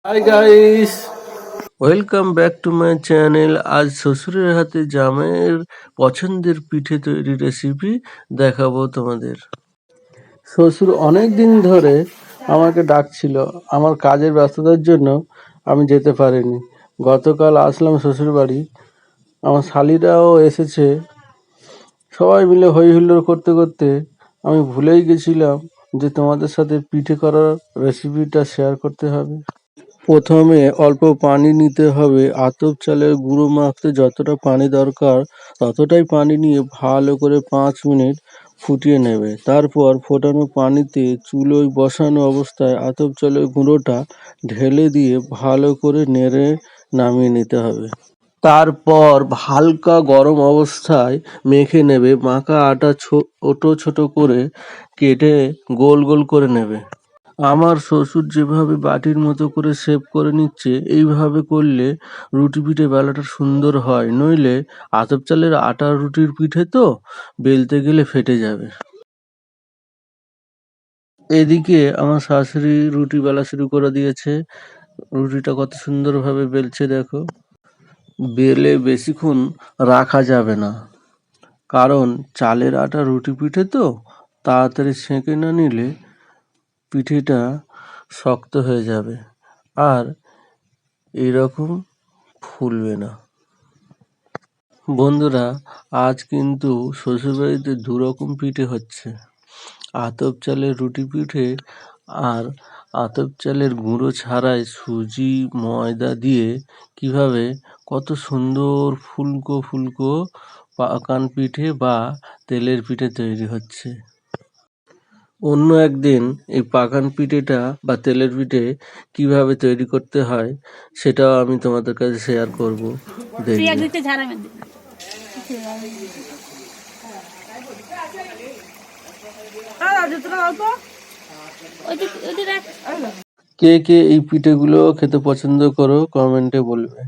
Hi guys, welcome back to my channel. আজ শ্বশুরের হাতে জামাইয়ের পছন্দের পিঠে তৈরি রেসিপি দেখাবো তোমাদের। শ্বশুর অনেক দিন ধরে আমাকে ডাকছিল, আমার কাজের ব্যস্ততার জন্য আমি যেতে পারিনি। গতকাল আসলাম শ্বশুর বাড়ি, আমার শালিরাও এসেছে। সবাই মিলে হই হুল্লোড় করতে করতে আমি ভুলেই গেছিলাম যে তোমাদের সাথে পিঠে করার রেসিপিটা শেয়ার করতে হবে। প্রথমে অল্প পানি নিতে হবে। আতপ চালের গুঁড়ো মাখতে যতটা পানি দরকার ততটাই পানি নিয়ে ভালো করে 5 মিনিট ফুটিয়ে নেবে। তারপর ফোটানো পানিতে চুলোয় বসানো অবস্থায় আতপ চালের গুঁড়োটা ঢেলে দিয়ে ভালো করে নেড়ে নামিয়ে নিতে হবে। তারপর হালকা গরম অবস্থায় মেখে নেবে। মাখা আটা ছোট ছোট করে কেটে গোল গোল করে নেবে। আমার শ্বশুর যেভাবে বাটির মতো করে শেপ করে নিচ্ছে, এইভাবে করলে রুটি পিঠে বেলাটা সুন্দর হয়। নইলে আতপ চালের আটার রুটির পিঠে তো বেলতে গেলে ফেটে যাবে। এদিকে আমার শাশুড়ি রুটি বেলা শুরু করে দিয়েছে। রুটিটা কত সুন্দরভাবে বেলছে দেখো। বেলে বেশিক্ষণ রাখা যাবে না, কারণ চালের আটা রুটি পিঠে তো তাড়াতাড়ি সেঁকে না নিলে পিঠেটা শক্ত হয়ে যাবে আর এরকম ফুলবে না। বন্ধুরা, আজ কিন্তু শ্বশুরবাড়িতে দুরকম পিঠে হচ্ছে। আতপ চালের রুটি পিঠে আর আতপ চালের গুঁড়ো ছাড়াই সুজি ময়দা দিয়ে কিভাবে কত সুন্দর ফুলকো ফুলকো পাকান পিঠে বা তেলের পিঠে তৈরি হচ্ছে। অন্য একদিন এই পাকান পিঠেটা বা তেলের পিঠে কিভাবে তৈরি করতে হয় সেটাও আমি তোমাদের কাছে শেয়ার করব। দেখবে কে কে এই পিঠেগুলো খেতে পছন্দ করো কমেন্টে বলবে।